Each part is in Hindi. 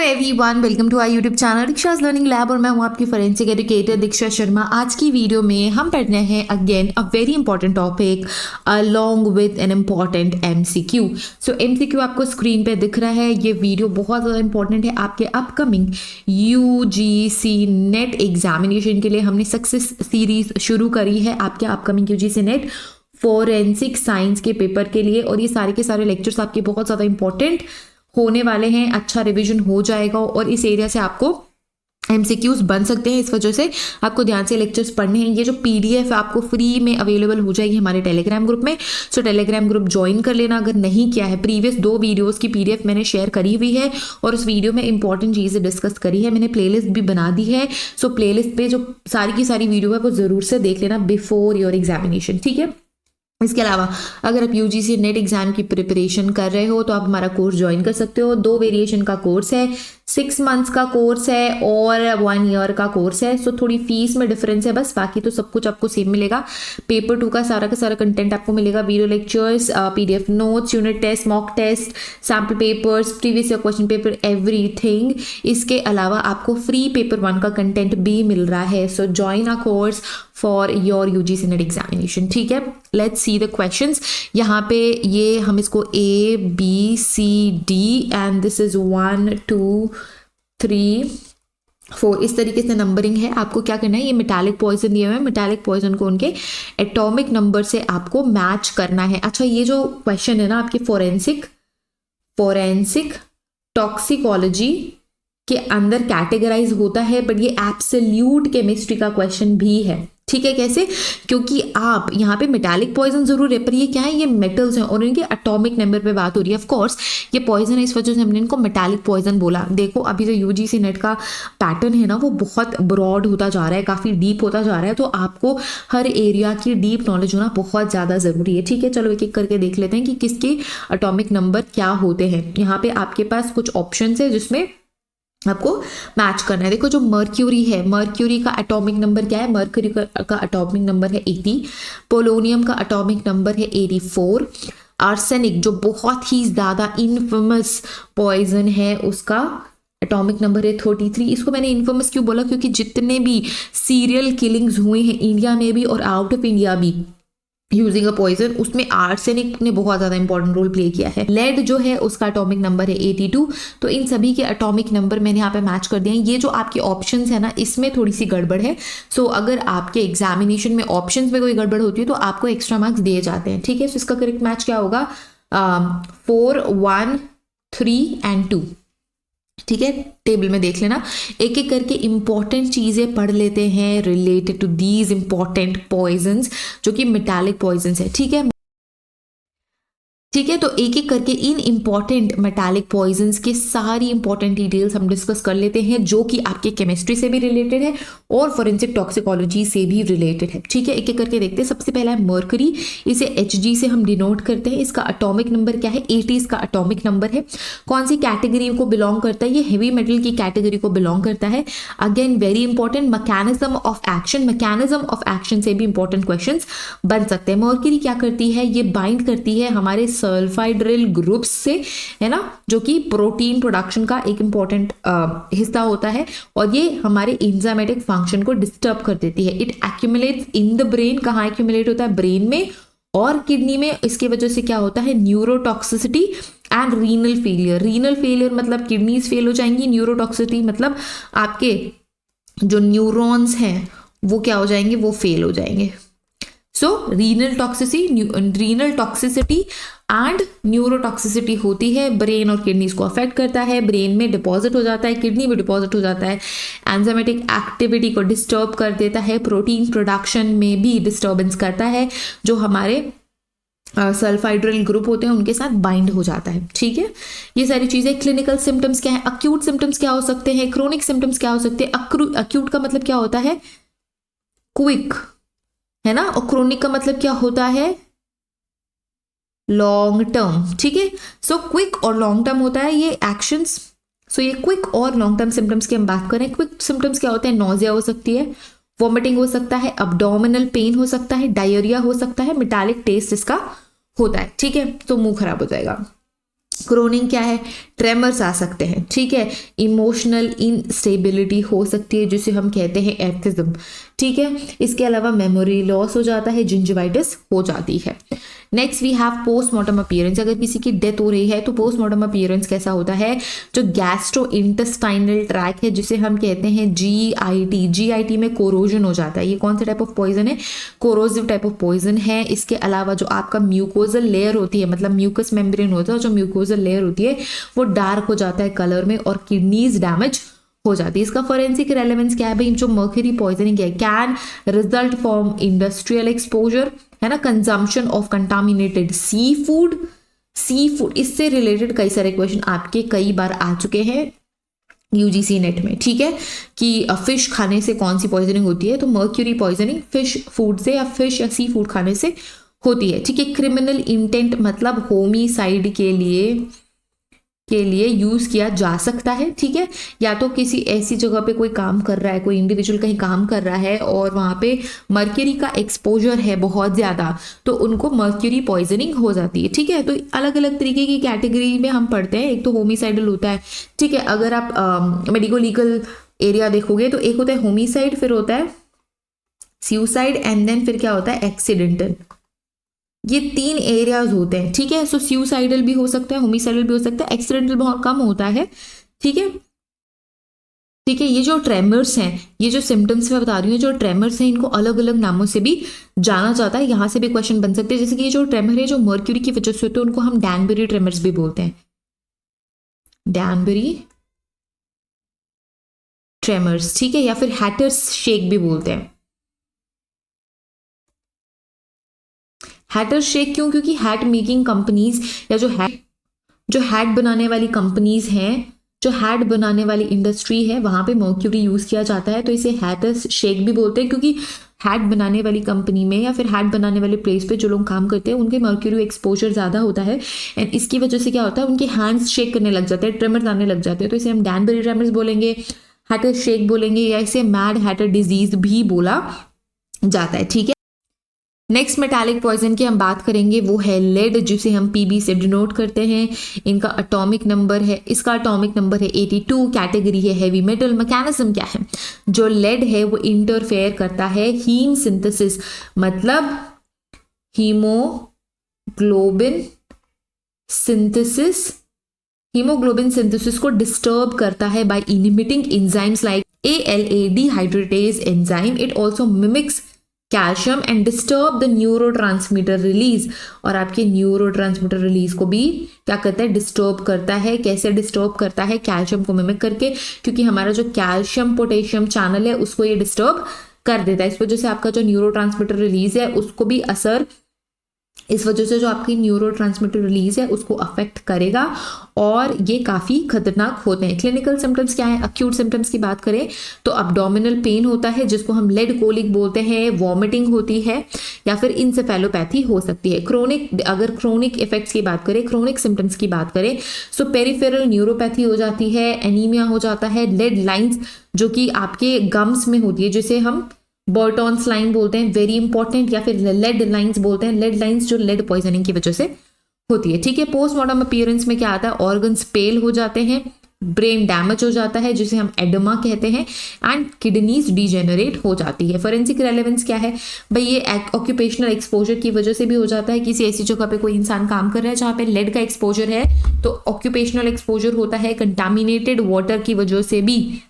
Everyone, welcome to our YouTube channel Diksha's learning lab और मैं हूं आपकी फॉरेंसिक एजुकेटर दीक्षा शर्मा। आज की वीडियो में हम पढ़ने हैं again a very important topic along with an important MCQ. So MCQ आपको स्क्रीन पे दिख रहा है। ये वीडियो बहुत ज़्यादा इंपॉर्टेंट है आपके अपकमिंग यूजीसी नेट एग्जामिनेशन के लिए। हमने सक्सेस सीरीज शुरू करी है आपके upcoming UGC net forensic science के पेपर के लिए, और ये सारे के सारे लेक्चर्स आपके बहुत ज़्यादा इंपॉर्टेंट होने वाले हैं। अच्छा रिवीजन हो जाएगा और इस एरिया से आपको एमसीक्यूज बन सकते हैं। इस वजह से आपको ध्यान से लेक्चर्स पढ़ने हैं। ये जो पीडीएफ आपको फ्री में अवेलेबल हो जाएगी हमारे टेलीग्राम ग्रुप में। सो टेलीग्राम ग्रुप ज्वाइन कर लेना अगर नहीं किया है। प्रीवियस 2 वीडियोस की पीडीएफ मैंने शेयर करी हुई है और उस वीडियो में इंपॉर्टेंट चीज़ें डिस्कस करी है। मैंने प्लेलिस्ट भी बना दी है। सो प्लेलिस्ट पे जो सारी की सारी वीडियो है वो ज़रूर से देख लेना बिफोर योर एग्जामिनेशन, ठीक है। इसके अलावा अगर आप यूजीसी नेट एग्जाम की प्रिपरेशन कर रहे हो तो आप हमारा कोर्स ज्वाइन कर सकते हो। 2 वेरिएशन का कोर्स है, 6 मंथ्स का कोर्स है और 1 ईयर का कोर्स है। सो थोड़ी फीस में डिफरेंस है बस, बाकी तो सब कुछ आपको सेम मिलेगा। पेपर 2 का सारा कंटेंट आपको मिलेगा, video lectures, PDF notes, unit test, mock test, sample papers, previous year question paper, everything. इसके अलावा आपको फ्री पेपर 1 का कंटेंट भी मिल रहा है। सो join a course for your UGC net examination, ठीक है। Let's see the questions. यहाँ पे ये हम इसको A B C D and this is 1 2 3 4 इस तरीके से नंबरिंग है। आपको क्या करना है, ये मेटालिक पॉइजन दिए हुए हैं, मेटालिक पॉइजन को उनके एटॉमिक नंबर से आपको मैच करना है। अच्छा, ये जो क्वेश्चन है ना आपकी फोरेंसिक टॉक्सिकोलॉजी के अंदर कैटेगराइज होता है, बट ये एब्सोल्यूट केमिस्ट्री का क्वेश्चन भी है, ठीक है। कैसे? क्योंकि आप यहाँ पे मेटालिक पॉइजन जरूर है, पर ये क्या है, ये मेटल्स हैं और इनके एटॉमिक नंबर पे बात हो रही है। ऑफ कोर्स ये पॉइजन है, इस वजह से हमने इनको मेटालिक पॉइजन बोला। देखो अभी जो यूजीसी नेट का पैटर्न है ना वो बहुत ब्रॉड होता जा रहा है, काफ़ी डीप होता जा रहा है, तो आपको हर एरिया की डीप नॉलेज होना बहुत ज़्यादा ज़रूरी है, ठीक है। चलो एक एक करके देख लेते हैं कि किसके एटॉमिक नंबर क्या होते हैं। यहाँ पे आपके पास कुछ ऑप्शन है जिसमें आपको मैच करना है। देखो जो मर्क्यूरी है, मर्क्यूरी का एटॉमिक नंबर क्या है, मर्क्यूरी का एटॉमिक नंबर है 80, पोलोनियम का एटॉमिक नंबर है 84, आर्सेनिक जो बहुत ही ज़्यादा इनफेमस पॉइजन है उसका एटॉमिक नंबर है 33। इसको मैंने इनफेमस क्यों बोला, क्योंकि जितने भी सीरियल किलिंग्स हुए हैं इंडिया में भी और आउट ऑफ इंडिया भी यूजिंग अ पॉइजन, उसमें आर्सेनिक ने बहुत ज़्यादा इंपॉर्टेंट रोल प्ले किया है। लेड जो है उसका एटॉमिक नंबर है 82। तो इन सभी के एटॉमिक नंबर मैंने यहाँ पे मैच कर दिए हैं। ये जो आपके ऑप्शंस है ना इसमें थोड़ी सी गड़बड़ है। सो अगर आपके एग्जामिनेशन में ऑप्शंस में कोई गड़बड़ होती है तो आपको एक्स्ट्रा मार्क्स दिए जाते हैं, ठीक है। सो इसका करेक्ट मैच क्या होगा, 4 1 3 एंड 2, ठीक है। टेबल में देख लेना, एक एक करके इंपॉर्टेंट चीज़ें पढ़ लेते हैं related to these important poisons जो कि मेटालिक पॉइजन्स है, ठीक है। ठीक है, तो एक एक करके इन इंपॉर्टेंट मेटालिक पॉइजन्स के सारी इंपॉर्टेंट डिटेल्स हम डिस्कस कर लेते हैं जो कि आपके केमिस्ट्री से भी रिलेटेड है और फोरेंसिक टॉक्सिकोलॉजी से भी रिलेटेड है, ठीक है। एक एक करके देखते हैं। सबसे पहला है मर्करी, इसे Hg से हम डिनोट करते हैं। इसका एटॉमिक नंबर क्या है, 80 इसका एटॉमिक नंबर है। कौन सी कैटेगरी को बिलोंग करता है, ये हेवी मेटल की कैटेगरी को बिलोंग करता है। Again very important, mechanism of action से भी इंपॉर्टेंट क्वेश्चन बन सकते हैं। मर्करी क्या करती है, ये बाइंड करती है हमारे सल्फाइड्रिल ग्रुप्स से, है ना, जो कि प्रोटीन प्रोडक्शन का एक इंपॉर्टेंट हिस्सा होता है और ये हमारे एंजाइमेटिक फंक्शन को डिस्टर्ब कर देती है। It accumulates in the brain, कहाँ एक्यूमुलेट होता है, ब्रेन में और किडनी में। इसकी वजह से क्या होता है, neurotoxicity and renal failure. Renal failure मतलब किडनीज फेल हो जाएंगी, न्यूरोटॉक्सिसिटी मतलब आपके जो न्यूरॉन्स हैं वो क्या हो जाएंगे, वो फेल हो जाएंगे। सो रीनल टॉक्सिसिटी एंड न्यूरोटॉक्सिसिटी होती है, ब्रेन और किडनीज को अफेक्ट करता है, ब्रेन में डिपॉजिट हो जाता है, किडनी में डिपॉजिट हो जाता है, एंजाइमेटिक एक्टिविटी को डिस्टर्ब कर देता है, प्रोटीन प्रोडक्शन में भी डिस्टर्बेंस करता है, जो हमारे सल्फाइड्रिल ग्रुप होते हैं उनके साथ बाइंड हो जाता है, ठीक है। ये सारी चीज़ें। क्लिनिकल सिम्टम्स क्या है, अक्यूट सिम्टम्स क्या हो सकते हैं, क्रोनिक सिम्टम्स क्या हो सकते हैं। अक्यूट का मतलब क्या होता है, क्विक, है ना, और क्रोनिक का मतलब क्या होता है, लॉन्ग टर्म, ठीक है। सो क्विक और लॉन्ग टर्म होता है ये एक्शंस। सो ये क्विक और लॉन्ग टर्म सिम्टम्स की हम बात करें। क्विक सिम्टम्स क्या होते हैं, नोजिया हो सकती है, वॉमिटिंग हो सकता है, अब्डोमिनल पेन हो सकता है, डायरिया हो सकता है, मेटालिक टेस्ट इसका होता है, ठीक है। तो मुंह खराब हो जाएगा। क्रोनिक क्या है, ट्रेमर्स आ सकते हैं, ठीक है, इमोशनल इनस्टेबिलिटी हो सकती है जिसे हम कहते हैं एथिज्म, ठीक है, इसके अलावा मेमोरी लॉस हो जाता है, जिंजिवाइटिस हो जाती है। Next we have postmortem appearance. अगर किसी की डेथ हो रही है तो पोस्टमार्टम अपीयरेंस कैसा होता है, जो गैस्ट्रो इंटेस्टाइनल ट्रैक है जिसे हम कहते हैं जीआईटी, जीआईटी में कोरोजन हो जाता है। ये कौन सा टाइप ऑफ पॉइजन है, कोरोसिव टाइप ऑफ पॉइजन है। इसके अलावा जो आपका म्यूकोजल लेयर होती है, मतलब म्यूकस मेम्ब्रेन होता है, जो म्यूकोजल लेयर होती है वो डार्क हो जाता है कलर में और किडनीज डैमेज हो जाती है। इसका फोरेंसिक रेलेवेंस क्या है भाई, जो मर्क्यूरी पॉइजनिंग है can result from industrial exposure, है ना, consumption of contaminated sea food, इससे रिलेटेड कई सारे क्वेश्चन आपके कई बार आ चुके हैं यूजीसी नेट में, ठीक है, कि फिश खाने से कौन सी पॉइजनिंग होती है, तो मर्क्यूरी पॉइजनिंग फिश फूड से या फिश या सी फूड खाने से होती है, ठीक है। क्रिमिनल इंटेंट मतलब होमिसाइड के लिए यूज किया जा सकता है, ठीक है, या तो किसी ऐसी जगह पे कोई काम कर रहा है, कोई इंडिविजुअल कहीं काम कर रहा है और वहां पे मर्क्यूरी का एक्सपोजर है बहुत ज्यादा, तो उनको मर्क्यूरी पॉइजनिंग हो जाती है, ठीक है। तो अलग अलग तरीके की कैटेगरी में हम पढ़ते हैं, एक तो होमिसाइडल होता है, ठीक है, अगर आप मेडिको लीगल एरिया देखोगे तो एक होता है होमिसाइड, फिर होता है सुसाइड एंड देन फिर क्या होता है एक्सीडेंटल, ये 3 एरियाज होते हैं, ठीक है। सो सुसाइडल भी हो सकता है, होमिसाइडल भी हो सकता है, एक्सीडेंटल बहुत कम होता है, ठीक है, ठीक है। ये जो ट्रेमर्स हैं, ये जो सिम्टम्स मैं बता रही हूँ, जो ट्रेमर्स हैं इनको अलग अलग नामों से भी जाना जाता है, यहां से भी क्वेश्चन बन सकते हैं। जैसे कि ये जो ट्रेमर है जो मर्क्यूरी की वजह से होते हैं उनको हम डैनबरी ट्रेमर्स भी बोलते हैं, डैनबरी ट्रेमर्स, ठीक है, या फिर हैटर्स शेक भी बोलते हैं। हैटर शेक क्यों, क्योंकि हैट मेकिंग कंपनीज या जो हैट बनाने वाली कंपनीज हैं, जो हैट बनाने वाली इंडस्ट्री है वहां पे मर्क्यूरी यूज किया जाता है, तो इसे हैटर्स शेक भी बोलते हैं, क्योंकि हैट बनाने वाली कंपनी में या फिर हैट बनाने वाले प्लेस पे जो लोग काम करते हैं उनके मर्क्यूरी एक्सपोजर ज्यादा होता है एंड इसकी वजह से क्या होता है, उनके हैंड्स शेक करने लग जाते हैं, ट्रेमर्स आने लग जाते हैं, तो इसे हम डैनबरी ट्रेमर्स बोलेंगे, हैटर शेक बोलेंगे, या इसे मैड हैटर डिजीज भी बोला जाता है, ठीक है। नेक्स्ट मेटालिक पॉइजन की हम बात करेंगे, वो है लेड, जिसे हम पीबी से डिनोट करते हैं। इनका एटॉमिक नंबर है, इसका एटॉमिक नंबर है 82, कैटेगरी है हैवी मेटल। मैकेनिज्म क्या है, जो लेड है वो इंटरफेयर करता है हीम सिंथेसिस, मतलब हीमोग्लोबिन सिंथेसिस को डिस्टर्ब करता है by inhibiting enzymes like ALA dehydratase enzyme. It also mimics calcium and disturb the neurotransmitter release, और आपके न्यूरोट्रांसमीटर रिलीज को भी क्या करता है, डिस्टर्ब करता है। कैसे डिस्टर्ब करता है, कैल्शियम को मिमिक करके, क्योंकि हमारा जो कैल्शियम पोटेशियम चैनल है उसको ये डिस्टर्ब कर देता है। इस वजह से आपका जो न्यूरोट्रांसमीटर रिलीज है उसको भी असर, इस वजह से जो आपकी न्यूरोट्रांसमीटर रिलीज है उसको अफेक्ट करेगा और ये काफ़ी खतरनाक होते हैं। क्लिनिकल सिम्टम्स क्या है, अक्यूट सिम्टम्स की बात करें तो अब्डोमिनल पेन होता है जिसको हम लेड कोलिक बोलते हैं, वॉमिटिंग होती है या फिर इंसेफेलोपैथी हो सकती है। क्रोनिक, अगर क्रोनिक इफेक्ट्स की बात करें, क्रोनिक सिम्टम्स की बात करें तो पेरिफेरल न्यूरोपैथी हो जाती है, एनीमिया हो जाता है, लेड लाइंस जो कि आपके गम्स में होती है जिसे हम बर्टॉन्स लाइन बोलते हैं, वेरी इंपॉर्टेंट, या फिर लेड लाइंस बोलते हैं, लेड लाइंस जो लेड पॉइजनिंग की वजह से होती है, ठीक है। पोस्टमार्टम अपीयरेंस में क्या आता है, ऑर्गन्स पेल हो जाते हैं, ब्रेन डैमेज हो जाता है जिसे हम एडमा कहते हैं, एंड किडनीज डिजेनरेट हो जाती है। फोरेंसिक रेलेवेंस क्या है भाई, ये ऑक्यूपेशनल एक्सपोजर की वजह से भी हो जाता है। किसी ऐसी जगह पे कोई इंसान काम कर रहा है जहाँ पे लेड का एक्सपोजर है तो ऑक्यूपेशनल एक्सपोजर होता है। कंटामिनेटेड वाटर की वजह से भी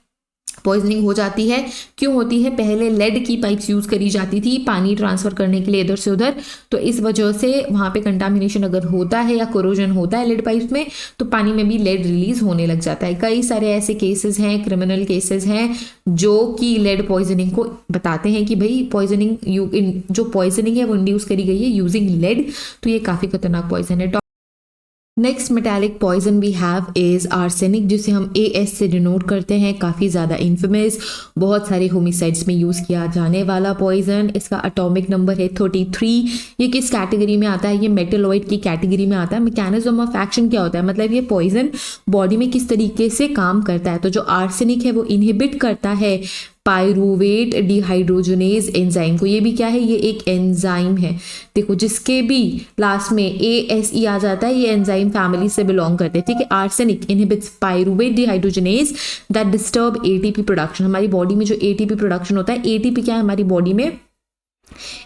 पॉइजनिंग हो जाती है। क्यों होती है, पहले लेड की पाइप्स यूज करी जाती थी पानी ट्रांसफर करने के लिए इधर से उधर, तो इस वजह से वहां पे कंटामिनेशन अगर होता है या कोरोजन होता है लेड पाइप्स में तो पानी में भी लेड रिलीज होने लग जाता है। कई सारे ऐसे केसेस हैं, क्रिमिनल केसेस हैं जो कि लेड पॉइजनिंग को बताते हैं कि भाई पॉइजनिंग, जो पॉइजनिंग है वो इंड्यूस करी गई है यूजिंग लेड, तो ये काफी खतरनाक पॉइजन है। Next metallic poison we have is arsenic, जिसे हम AS से डिनोट करते हैं। काफ़ी ज़्यादा इन्फेमस, बहुत सारे होमिसाइड्स में यूज़ किया जाने वाला पॉइजन। इसका एटॉमिक नंबर है 33। ये किस कैटेगरी में आता है, ये मेटलॉइड की कैटेगरी में आता है। मैकेनिज्म ऑफ एक्शन क्या होता है, मतलब ये पॉइजन बॉडी में किस तरीके से काम करता है, तो जो आर्सेनिक है वो इनहिबिट करता है पायरूवेट डिहाइड्रोजनेज एंजाइम को। ये भी क्या है, ये एक एंजाइम है, देखो जिसके भी लास्ट में ASE आ जाता है, ये एंजाइम फैमिली से बिलोंग करते हैं, ठीक है। Arsenic inhibits pyruvate dehydrogenase that disturb ATP production. हमारी बॉडी में जो ATP प्रोडक्शन होता है, ATP क्या है, हमारी बॉडी में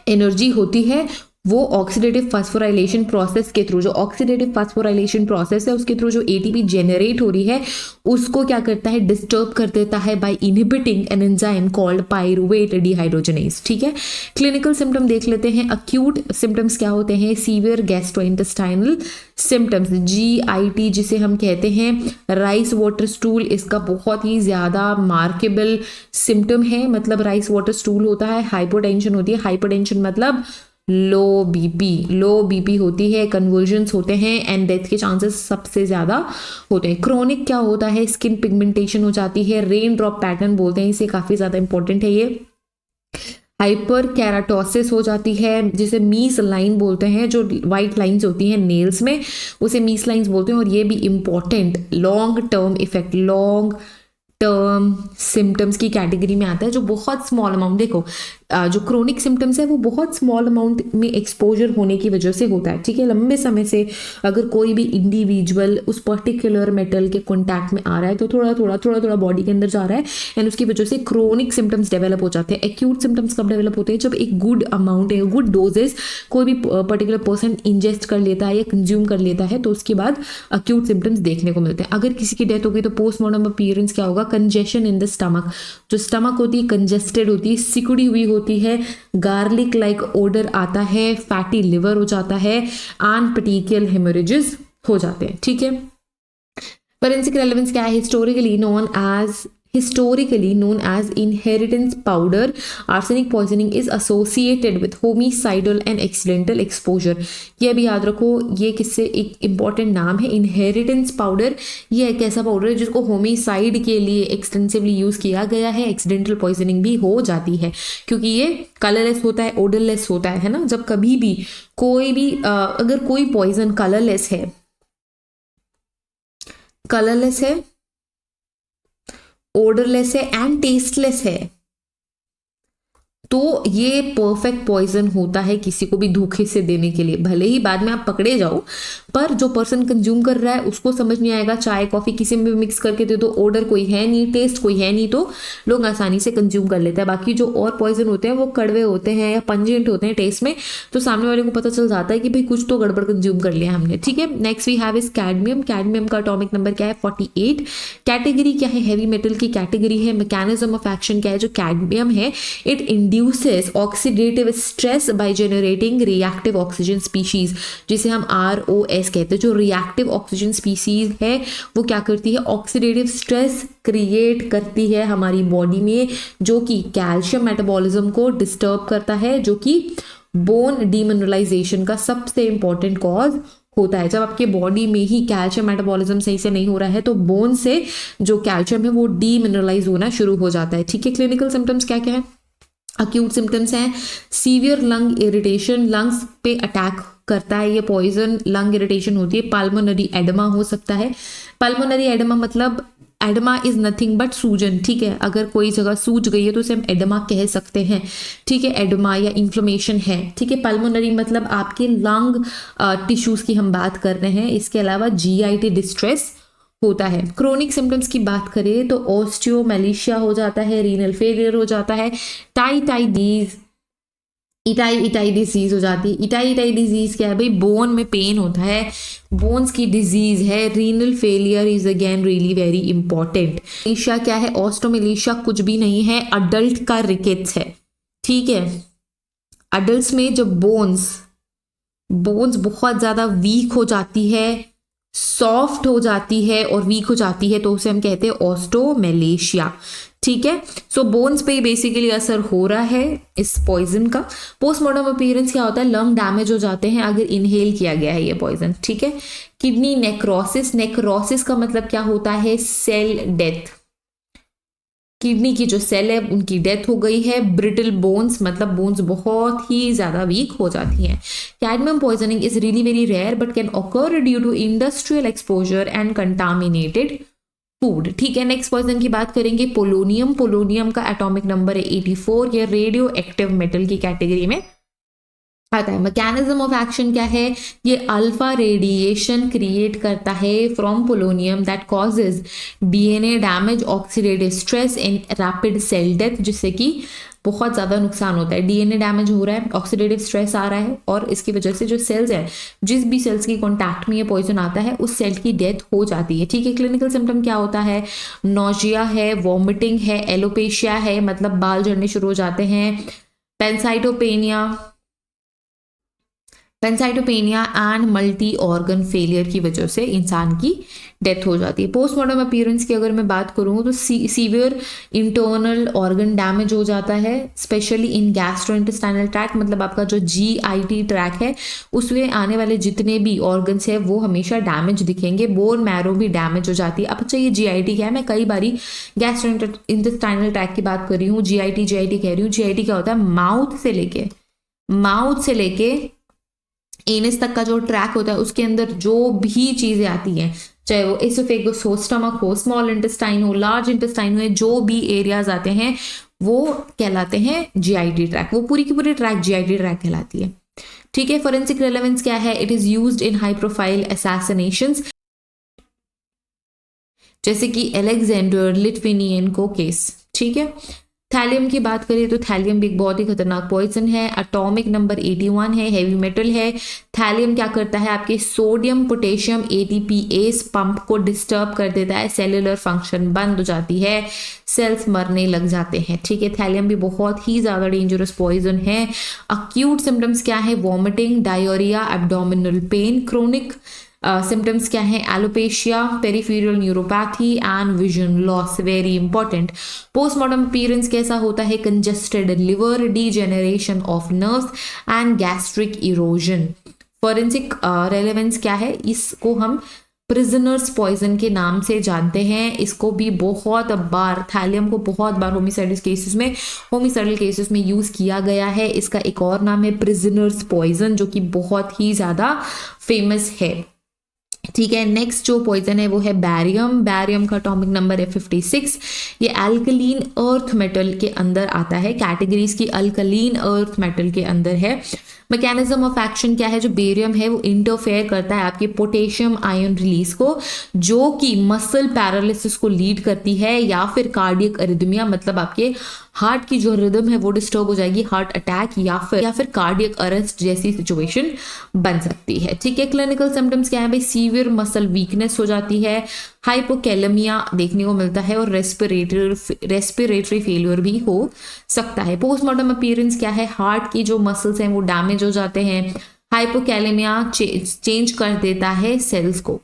एनर्जी होती है, वो ऑक्सीडेटिव फास्फोराइलेशन प्रोसेस के थ्रू, जो ऑक्सीडेटिव फास्फोराइलेशन प्रोसेस है उसके थ्रू जो ATP जेनरेट हो रही है उसको क्या करता है, डिस्टर्ब कर देता है by inhibiting an enzyme called pyruvate dehydrogenase, ठीक है। क्लिनिकल सिम्टम देख लेते हैं। अक्यूट सिम्टम्स क्या होते हैं, सीवियर गैस्ट्रोइंटेस्टाइनल सिम्टम्स, GIT जिसे हम कहते हैं, राइस वाटर स्टूल, इसका बहुत ही ज़्यादा मार्केबल सिम्टम है, मतलब राइस वाटर स्टूल होता है। हाइपोटेंशन होती है, हाइपोटेंशन मतलब लो बीपी होती है, कन्वर्जन्स होते हैं एंड डेथ के चांसेस सबसे ज़्यादा होते हैं। क्रोनिक क्या होता है, स्किन पिगमेंटेशन हो जाती है, रेन ड्रॉप पैटर्न बोलते हैं इसे, काफ़ी ज़्यादा इंपॉर्टेंट है ये। हाइपर कैराटोसिस हो जाती है, जिसे मीस लाइन बोलते हैं, जो वाइट लाइंस होती हैं नेल्स में उसे मीस लाइंस बोलते हैं। और ये भी important long term effect, long term symptoms की कैटेगरी में आता है, जो बहुत स्मॉल अमाउंट, देखो जो क्रोनिक सिम्टम्स है वो बहुत स्मॉल अमाउंट में एक्सपोजर होने की वजह से होता है, ठीक है। लंबे समय से अगर कोई भी इंडिविजुअल उस पर्टिकुलर मेटल के कॉन्टैक्ट में आ रहा है तो थोड़ा थोड़ा बॉडी के अंदर जा रहा है एंड उसकी वजह से क्रोनिक सिम्टम्स डेवलप हो जाते हैं। एक्यूट सिम्टम्स कब डेवलप होते हैं, जब एक गुड अमाउंट है, गुड डोजेस कोई भी पर्टिकुलर पर्सन इंजेस्ट कर लेता है या कंज्यूम कर लेता है तो उसके बाद एक्यूट सिम्टम्स देखने को मिलते हैं। अगर किसी की डेथ हो गई तो पोस्टमार्टम अपीयरेंस क्या होगा, कंजेशन इन द स्टमक, जो स्टमक होती है कंजेस्टेड होती है, सिकुड़ी हुई होती है, गार्लिक लाइक ओडर आता है, फैटी लिवर हो जाता है, एंड पेटिकियल हेमोरेजेस हो जाते हैं, ठीक है। फोरेंसिक रेलेवेंस क्या है, historically known as inheritance powder, arsenic poisoning is associated with homicidal and accidental exposure। ये भी याद रखो, ये किससे एक इंपॉर्टेंट नाम है, इनहेरिटेंस पाउडर। ये एक ऐसा पाउडर है जिसको होमिसाइड के लिए एक्सटेंसिवली यूज़ किया गया है, एक्सीडेंटल पॉइजनिंग भी हो जाती है क्योंकि ये कलरलेस होता है, ओडरलेस होता है ना। जब कभी भी कोई भी अगर कोई पॉइजन कलरलेस है, ओडरलेस है एंड टेस्टलेस है तो ये परफेक्ट पॉइजन होता है किसी को भी धोखे से देने के लिए। भले ही बाद में आप पकड़े जाओ पर जो पर्सन कंज्यूम कर रहा है उसको समझ नहीं आएगा, चाय कॉफी किसी में भी मिक्स करके दे दो, ओडर कोई है नहीं, टेस्ट कोई है नहीं, तो लोग आसानी से कंज्यूम कर लेते हैं। बाकी जो और पॉइजन होते हैं वो कड़वे होते हैं या पंजेंट होते हैं टेस्ट में, तो सामने वाले को पता चल जाता है कि भाई कुछ तो गड़बड़ कंज्यूम कर लिया हमने, ठीक है। Next we have is cadmium. Cadmium का एटॉमिक नंबर क्या है, 48। कैटेगरी क्या है, हैवी मेटल की कैटेगरी है। मैकेनिज्म ऑफ एक्शन क्या है, जो कैडमियम है it induces oxidative stress by generating reactive oxygen species, जिसे हम ROS कहते हैं। जो रिएक्टिव ऑक्सीजन स्पीशीज है वो क्या करती है, ऑक्सीडेटिव स्ट्रेस क्रिएट करती है हमारी बॉडी में, जो कि कैल्शियम मेटाबॉलिज्म को डिस्टर्ब करता है, जो कि बोन डीमिनरलाइजेशन का सबसे इंपॉर्टेंट कॉज होता है। जब आपके बॉडी में ही कैल्शियम मेटाबॉलिज्म सही से नहीं हो रहा है तो बोन से जो कैल्शियम है वो डीमिनरलाइज होना शुरू हो जाता है, ठीक है। क्लिनिकल सिम्टम्स क्या क्या है, अक्यूट सिम्टम्स हैं सीवियर लंग इरिटेशन, लंग्स पे अटैक करता है ये पॉइजन, लंग इरिटेशन होती है। पल्मोनरी एडमा हो सकता है। पल्मोनरी एडमा मतलब एडमा इज नथिंग बट सूजन, ठीक है। अगर कोई जगह सूज गई है तो उसे हम एडमा कह सकते हैं, ठीक है। एडमा या इन्फ्लेमेशन है, ठीक है। पल्मोनरी मतलब आपके लंग टिश्यूज की हम बात कर रहे हैं। इसके अलावा GIT डिस्ट्रेस होता है। क्रोनिक सिम्टम्स की बात करें तो ऑस्टियोमेलिशिया हो जाता है, रीनल फेलियर हो जाता है, इटाई डिजीज हो जाती है। इटाई डिजीज क्या है भाई, बोन में पेन होता है, बोन्स की डिजीज है। Renal failure is again really very important. Malacia क्या है, ऑस्टियोमेलिशिया कुछ भी नहीं है, अडल्ट का रिकेट्स है, ठीक है। अडल्ट में जब बोन्स बहुत ज्यादा वीक हो जाती है, सॉफ्ट हो जाती है और वीक हो जाती है तो उसे हम कहते हैं ऑस्टियोमेलिशिया, ठीक है। सो बोन्स पे बेसिकली असर हो रहा है इस पॉइजन का। पोस्टमार्टम अपीयरेंस क्या होता है, लंग डैमेज हो जाते हैं अगर इनहेल किया गया है ये पॉइजन, ठीक है। किडनी नेक्रोसिस का मतलब क्या होता है, सेल डेथ, किडनी की जो सेल है उनकी डेथ हो गई है। ब्रिटल बोन्स मतलब बोन्स बहुत ही ज्यादा वीक हो जाती हैं। Cadmium poisoning is really very rare but can occur due to industrial exposure and contaminated food. ठीक है, नेक्स्ट पॉइजन की बात करेंगे पोलोनियम। पोलोनियम का एटॉमिक नंबर है 84, ये रेडियो एक्टिव मेटल की कैटेगरी में आता है। मैकेनिज्म ऑफ एक्शन क्या है, ये अल्फा रेडिएशन क्रिएट करता है from polonium that causes DNA damage, oxidative stress and rapid cell death, जिससे कि बहुत ज़्यादा नुकसान होता है। डीएनए डैमेज हो रहा है, ऑक्सीडेटिव स्ट्रेस आ रहा है, और इसकी वजह से जो सेल्स है, जिस भी सेल्स की कॉन्टैक्ट में ये पॉइजन आता है उस सेल की डेथ हो जाती है। ठीक है, क्लिनिकल सिम्टम क्या होता है, नोजिया है, वॉमिटिंग है, एलोपेशिया है, मतलब बाल झड़ने शुरू हो जाते हैं, पेंसाइटोपेनिया एंड मल्टी ऑर्गन फेलियर की वजह से इंसान की डेथ हो जाती है। पोस्टमार्टम अपीयरेंस की अगर मैं बात करूँ तो सीवियर इंटरनल ऑर्गन डैमेज हो जाता है, स्पेशली इन गैस्ट्रोइंटेस्टाइनल ट्रैक्ट, मतलब आपका जो GIT ट्रैक है उसमें आने वाले जितने भी ऑर्गन्स है वो हमेशा डैमेज दिखेंगे। बोन मैरो भी डैमेज हो जाती है। अब अच्छा, ये GIT क्या है, मैं कई बारी गैस्ट्रोइंटेस्टाइनल ट्रैक की बात कर रही हूँ, GIT कह रही हूँ। GIT क्या होता है, माउथ से लेके एनस तक का जो ट्रैक होता है उसके अंदर जो भी चीजें आती हैं, चाहे वो एसोफेगस हो, स्टमक हो, स्मॉल इंटेस्टाइन हो, लार्ज इंटेस्टाइन हो, जो भी एरियाज आते हैं वो कहलाते हैं GIT ट्रैक। वो पूरी की पूरी ट्रैक GIT ट्रैक कहलाती है। ठीक है, फोरेंसिक रेलेवेंस क्या है, it is used in high profile assassinations, जैसे कि अलेक्जेंडर लिटविनियन केस। ठीक है, थैलियम की बात करें तो थैलियम भी एक बहुत ही खतरनाक पॉइजन है। एटॉमिक नंबर 81 है, हैवी मेटल है। थैलियम क्या करता है, आपके सोडियम पोटेशियम ATPase पंप को डिस्टर्ब कर देता है, सेलुलर फंक्शन बंद हो जाती है, सेल्स मरने लग जाते हैं। ठीक है, थैलियम भी बहुत ही ज़्यादा डेंजरस पॉइजन है। अक्यूट सिम्टम्स क्या है, vomiting, diarrhoea, abdominal pain. Chronic symptoms क्या है, alopecia, peripheral neuropathy and vision loss, very important. Postmortem appearance कैसा होता है, congested liver, degeneration of nerves and gastric erosion. Forensic relevance क्या है, इसको हम प्रिजनर्स पॉइजन के नाम से जानते हैं। इसको भी बहुत बार, थैलियम को बहुत बार होमिसाइडल केसेस में यूज किया गया है। इसका एक और नाम है प्रिजनर्स पॉइजन, जो कि बहुत ही ज्यादा फेमस है। ठीक है, नेक्स्ट जो पॉइजन है वो है बैरियम। बैरियम का एटॉमिक नंबर है 56। ये अल्कलीन अर्थ मेटल के अंदर आता है, कैटेगरीज की अल्कलीन अर्थ मेटल के अंदर है। मैकेनिज्म ऑफ एक्शन क्या है, जो बेरियम है वो इंटरफेयर करता है आपके पोटेशियम आयन रिलीज को, जो कि मसल पैरालिसिस को लीड करती है, या फिर कार्डियक अरिदमिया, मतलब आपके हार्ट की जो रिदम है वो डिस्टर्ब हो जाएगी, हार्ट अटैक या फिर कार्डियक अरेस्ट जैसी सिचुएशन बन सकती है। ठीक है, क्लिनिकल सिम्टम्स क्या है भाई, सीवियर मसल वीकनेस हो जाती है, हाइपोकैलेमिया देखने को मिलता है, और रेस्पिरेटरी फेलियर भी हो सकता है। पोस्टमार्टम अपीयरेंस क्या है, हार्ट की जो मसल्स हैं वो डैमेज हो जाते हैं, हाइपोकैलेमिया चेंज कर देता है सेल्स को।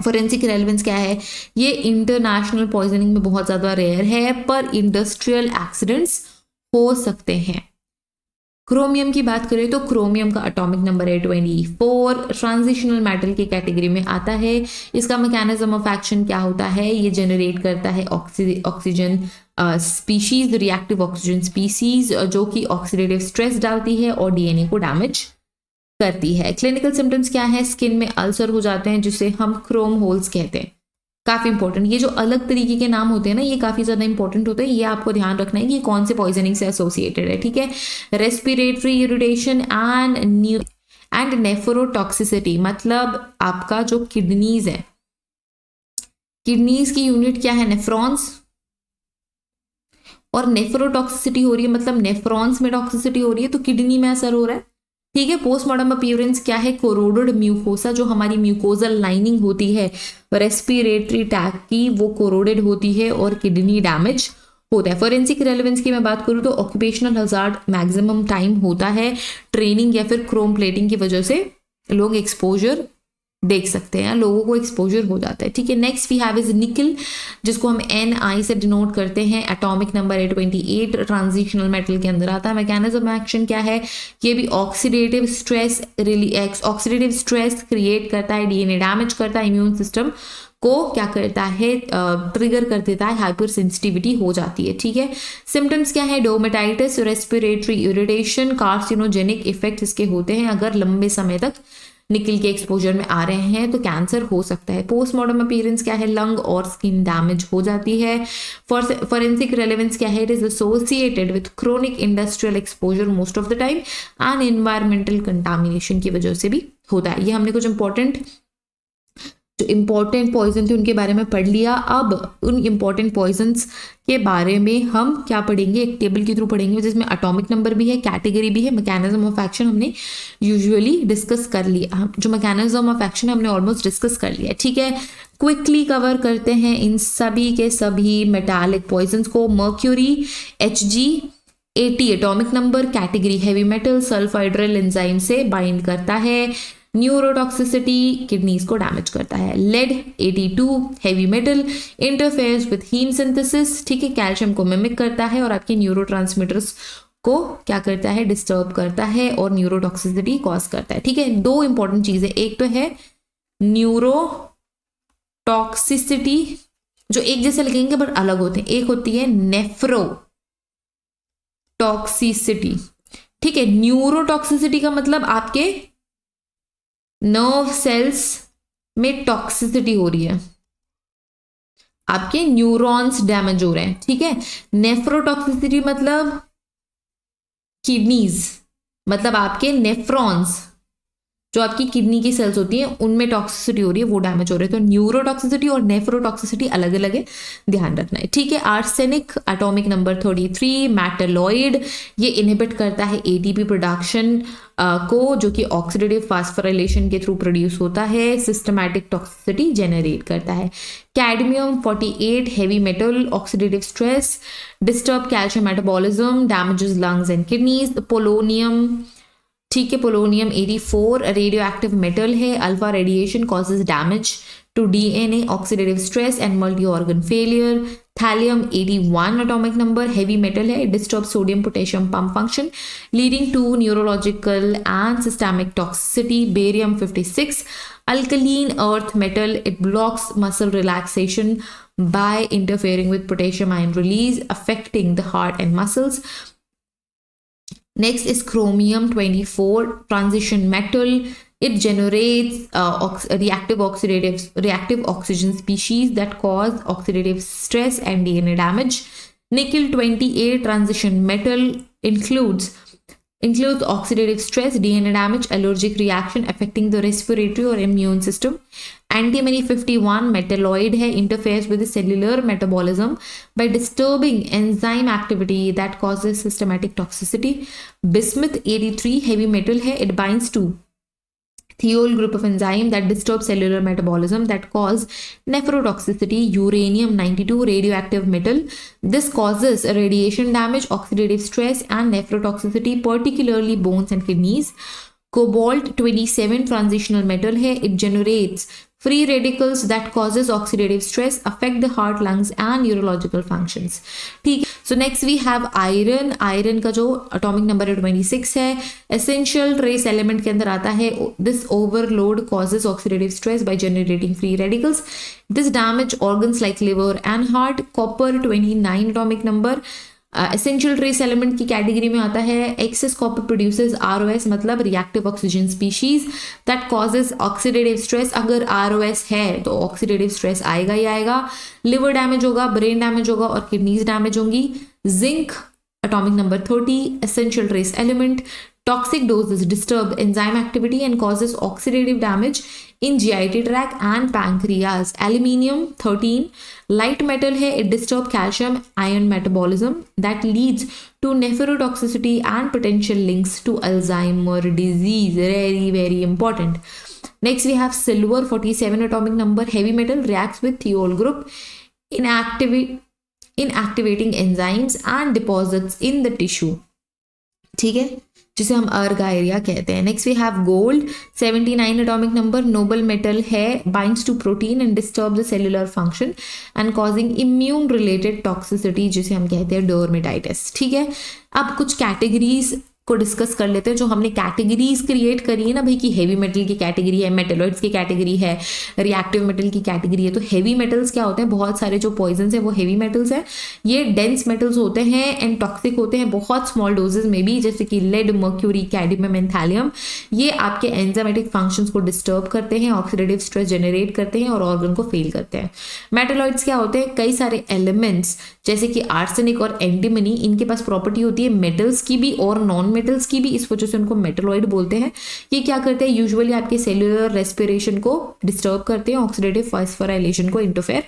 फोरेंसिक रेलेवेंस क्या है, ये इंटरनेशनल पॉइजनिंग में बहुत ज़्यादा रेयर है, पर इंडस्ट्रियल एक्सीडेंट्स हो सकते हैं। क्रोमियम की बात करें तो क्रोमियम का एटॉमिक नंबर है 24, ट्रांजिशनल मेटल की कैटेगरी में आता है। इसका मैकेनिज्म ऑफ एक्शन क्या होता है, ये जनरेट करता है oxygen species, reactive oxygen species, जो कि ऑक्सीडेटिव स्ट्रेस डालती है और डीएनए को डैमेज करती है। क्लिनिकल सिम्टम्स क्या है, स्किन में अल्सर हो जाते हैं, जिसे हम क्रोम होल्स कहते हैं। काफी इंपॉर्टेंट, ये जो अलग तरीके के नाम होते हैं ना, ये काफी ज्यादा इंपॉर्टेंट होते हैं, ये आपको ध्यान रखना है कि कौन से पॉइजनिंग से एसोसिएटेड है। ठीक है, रेस्पिरेटरी इरिटेशन एंड नेफ्रोटॉक्सिसिटी, मतलब आपका जो किडनीज है, किडनीज की यूनिट क्या है, नेफ्रॉन्स, और नेफ्रोटॉक्सिसिटी हो रही है, मतलब नेफ्रॉन्स में टॉक्सिसिटी हो रही है तो किडनी में असर हो रहा है। ठीक है, पोस्टमार्टम अपीयरेंस क्या है, कोरोडेड म्यूकोसा, जो हमारी म्यूकोजल लाइनिंग होती है रेस्पिरेटरी ट्रैक की, वो कोरोडेड होती है और किडनी डैमेज होता है। फोरेंसिक रेलेवेंस की मैं बात करूँ तो ऑक्यूपेशनल हजार्ड मैक्सिमम टाइम होता है, ट्रेनिंग या फिर क्रोम प्लेटिंग की वजह से लोग एक्सपोजर देख सकते हैं, लोगों को एक्सपोजर हो जाता है। ठीक है, नेक्स्ट वी हैव इज निकल, जिसको हम Ni से डिनोट करते हैं। एटॉमिक नंबर है 28, ट्रांजिशनल मेटल के अंदर आता है। मैकेनिज्म एक्शन क्या है, ये भी ऑक्सीडेटिव स्ट्रेस क्रिएट करता है, डीएनए डैमेज करता है, इम्यून सिस्टम को क्या करता है, ट्रिगर कर देता है, हाइपर सेंसिटिविटी हो जाती है। ठीक है, सिम्टम्स क्या है, dermatitis, respiratory irritation, carcinogenic effect इसके होते हैं अगर लंबे समय तक निकल के एक्सपोजर में आ रहे हैं तो कैंसर हो सकता है। पोस्टमार्टम अपीयरेंस क्या है, लंग और स्किन डैमेज हो जाती है। फॉरेंसिक रेलेवेंस क्या है, it is associated with chronic industrial exposure most of the time and environmental contamination की वजह से भी होता है। ये हमने कुछ जो इम्पोर्टेंट पॉइजन थे उनके बारे में पढ़ लिया। अब उन इम्पोर्टेंट पॉइजन्स के बारे में हम क्या पढ़ेंगे, एक टेबल के थ्रू पढ़ेंगे जिसमें एटॉमिक नंबर भी है, कैटेगरी भी है, मैकेनिज्म ऑफ एक्शन हमने यूजुअली डिस्कस कर लिया। जो मैकेनिज्म ऑफ एक्शन हमने ऑलमोस्ट डिस्कस कर लिया, ठीक है। क्विकली कवर करते हैं इन सभी के सभी मेटालिक पॉइजन्स को। Mercury Hg80 atomic number, category heavy metal, sulphydryl enzyme से बाइंड करता है। न्यूरोटॉक्सिसिटी, किडनीज को डैमेज करता है। Lead 82 heavy metal, interferes with haem synthesis, ठीक है, कैल्शियम को मिमिक करता है और आपके न्यूरोट्रांसमीटर्स को क्या करता है, डिस्टर्ब करता है और न्यूरोटॉक्सिसिटी कॉज करता है, ठीक है। दो इंपॉर्टेंट चीजें, एक तो है न्यूरोटॉक्सिसिटी, जो एक जैसे लगेंगे बट अलग होते हैं, एक होती है नेफ्रोटॉक्सिसिटी, ठीक है। न्यूरोटॉक्सिसिटी का मतलब आपके नर्व सेल्स में टॉक्सिसिटी हो रही है, आपके न्यूरॉन्स डैमेज हो रहे हैं, ठीक है। नेफ्रोटॉक्सिसिटी मतलब किडनीज, मतलब आपके नेफ्रॉन्स, जो आपकी किडनी की सेल्स होती हैं उनमें टॉक्सिसिटी हो रही है, वो डैमेज हो रहे हैं। तो न्यूरोटॉक्सिसिटी और नेफ्रोटॉक्सिसिटी अलग अलग है, ध्यान रखना है, ठीक है। आर्सेनिक एटॉमिक नंबर 33, मेटलॉइड, ये इनहिबिट करता है एटीपी प्रोडक्शन को, जो कि ऑक्सीडेटिव फास्फोराइलेशन के थ्रू प्रोड्यूस होता है, सिस्टमैटिक टॉक्सिसिटी जनरेट करता है। Cadmium 48 heavy metal, oxidative stress, disturb calcium metabolism, damages lungs and kidneys. Polonium, ठीक है, पोलोनियम 84 रेडियो एक्टिव मेटल है, alpha radiation causes damage to DNA, oxidative stress and multi organ failure. Thallium 81 atomic number, heavy metal है, disturb sodium potassium pump function leading to neurological and systemic toxicity. Barium 56 alkaline earth metal, it blocks muscle relaxation by interfering with potassium ion release affecting the heart and muscles. Next is chromium 24 transition metal. It generates reactive oxygen species that cause oxidative stress and DNA damage. Nickel 28 transition metal includes oxidative stress, DNA damage, allergic reaction affecting the respiratory or immune system. Antimony 51 metalloid है, interferes with the cellular metabolism by disturbing enzyme activity that causes systematic toxicity. Bismuth 83 heavy metal है, it binds to thiol group of enzyme that disturb cellular metabolism that cause nephrotoxicity. Uranium 92 radioactive metal, this causes radiation damage, oxidative stress and nephrotoxicity, particularly bones and kidneys. Cobalt 27 transitional metal है, it generates free radicals that causes oxidative stress, affect the heart, lungs and neurological functions. ठीक, so next we have iron. iron का जो atomic number 26 है, essential trace element के अंदर आता है. This overload causes oxidative stress by generating free radicals. This damage organs like liver and heart. Copper 29 atomic number, essential trace element की कैटेगरी में आता है. एक्सेस कॉपर प्रोड्यूसेस ROS, मतलब reactive oxygen species that causes oxidative stress. अगर ROS है तो ऑक्सीडेटिव स्ट्रेस आएगा ही आएगा. लिवर डैमेज होगा, ब्रेन डैमेज होगा और किडनीज डैमेज होंगी. Zinc atomic number 30 essential trace element. Toxic doses disturb enzyme activity and causes oxidative damage in GIT tract and pancreas. Aluminium 13 light metal है, it disturb calcium ion metabolism that leads to nephrotoxicity and potential links to Alzheimer disease. Very very important. Next we have silver 47 atomic number, heavy metal, reacts with thiol group inactivating enzymes and deposits in the tissue. ठीक है, जिसे हम अर्गायरिया कहते हैं. Next we have gold 79 atomic number, noble metal है, binds to protein and disturb the cellular function and causing immune related toxicity, जिसे हम कहते हैं डर्मेटाइटिस. ठीक है, अब कुछ कैटेगरीज को डिस्कस कर लेते हैं, जो हमने कैटेगरीज क्रिएट करी है ना भाई, कि हेवी मेटल की कैटेगरी है, मेटेलॉइड्स की कैटेगरी है, रिएक्टिव मेटल की कैटेगरी है। तो हेवी मेटल्स क्या होते हैं, बहुत सारे जो पॉइजन्स है वो हेवी मेटल्स है, ये डेंस मेटल्स होते हैं एंड टॉक्सिक होते हैं बहुत स्मॉल डोजेज में भी, जैसे कि lead, mercury, cadmium and thallium. ये आपके एंजाइमेटिक फंक्शंस को डिस्टर्ब करते हैं, ऑक्सीडेटिव स्ट्रेस जनरेट करते हैं और ऑर्गन को फेल करते हैं। मेटेलॉइड्स क्या होते हैं, कई सारे एलिमेंट्स जैसे कि आर्सेनिक और एंटीमनी, इनके पास प्रॉपर्टी होती है मेटल्स की भी और नॉन मेटल्स की भी, इस वजह से उनको मेटलॉइड बोलते हैं। ये क्या करते हैं, यूजुअली आपके सेल्यूलर रेस्पिरेशन को डिस्टर्ब करते हैं, ऑक्सीडेटिव फास्फोराइलेशन को इंटरफेयर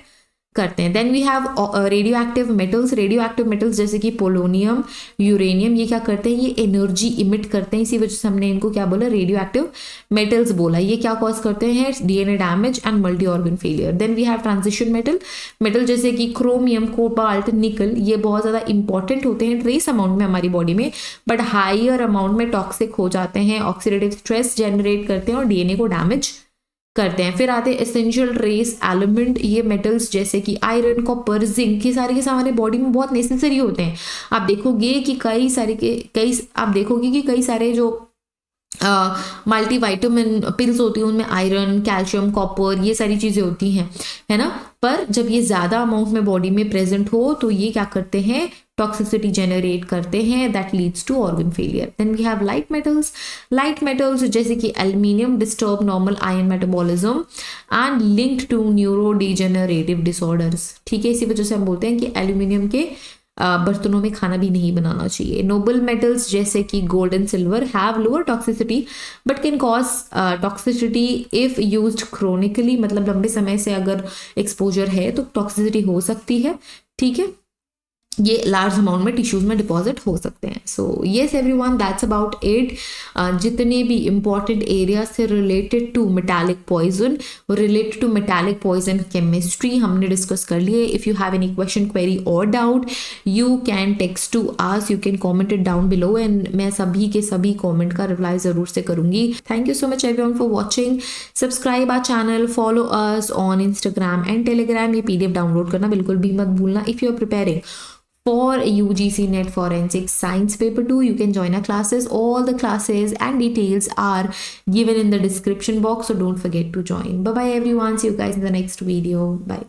करते हैं। Then we have radio active metals. Radio active metals जैसे कि पोलोनियम, यूरेनियम, ये क्या करते हैं, ये एनर्जी इमिट करते हैं, इसी वजह से हमने इनको क्या बोला, रेडियो एक्टिव मेटल्स बोला। ये क्या कॉज करते हैं, DNA damage and multi organ failure. Then we have transition metal जैसे कि क्रोमियम, कोबाल्ट, निकल, ये बहुत ज़्यादा इंपॉर्टेंट होते हैं ट्रेस अमाउंट में हमारी बॉडी में, बट हाइयर अमाउंट में टॉक्सिक हो जाते हैं, ऑक्सीडेटिव स्ट्रेस जनरेट करते हैं और डीएनए को डैमेज करते हैं। फिर आते हैं एसेंशियल ट्रेस एलिमेंट, ये मेटल्स जैसे कि आयरन, कॉपर, जिंक, ये सारे के हमारे बॉडी में बहुत नेसेसरी होते हैं। आप देखोगे कि कई सारे जो मल्टीविटामिन पिल्स होती हैं उनमें आयरन, कैल्शियम, कॉपर, ये सारी चीज़ें होती हैं, है ना। पर जब ये ज़्यादा अमाउंट में बॉडी में प्रेजेंट हो तो ये क्या करते हैं, टॉक्सिसिटी जनरेट करते हैं, that leads to organ failure. Then we have light metals जैसे कि aluminium disturb normal ion metabolism and linked to neuro degenerative disorders. ठीक है, इसी वजह से हम बोलते हैं कि एल्यूमिनियम के बर्तनों में खाना भी नहीं बनाना चाहिए। नोबल मेटल्स जैसे कि gold and silver have lower toxicity but can cause toxicity if used chronically, मतलब लंबे समय से अगर एक्सपोजर है तो टॉक्सिसिटी हो सकती है। ठीक है, ये लार्ज अमाउंट में टिश्यूज में डिपॉजिट हो सकते हैं। So yes everyone, that's about it. जितने भी इंपॉर्टेंट एरिया से related to metallic poison, related to metallic poison chemistry हमने डिस्कस कर लिए। If you have any question, query और doubt, you can text to us, you can comment it down below and मैं सभी के सभी कॉमेंट का रिप्लाई जरूर से करूंगी। Thank you so much everyone for watching. Subscribe our channel, follow us on Instagram and Telegram. ये PDF डाउनलोड करना बिल्कुल भी मत भूलना। If you are preparing for UGC NET Forensic Science Paper 2, you can join our classes. All the classes and details are given in the description box, so don't forget to join. Bye bye everyone, see you guys in the next video. Bye.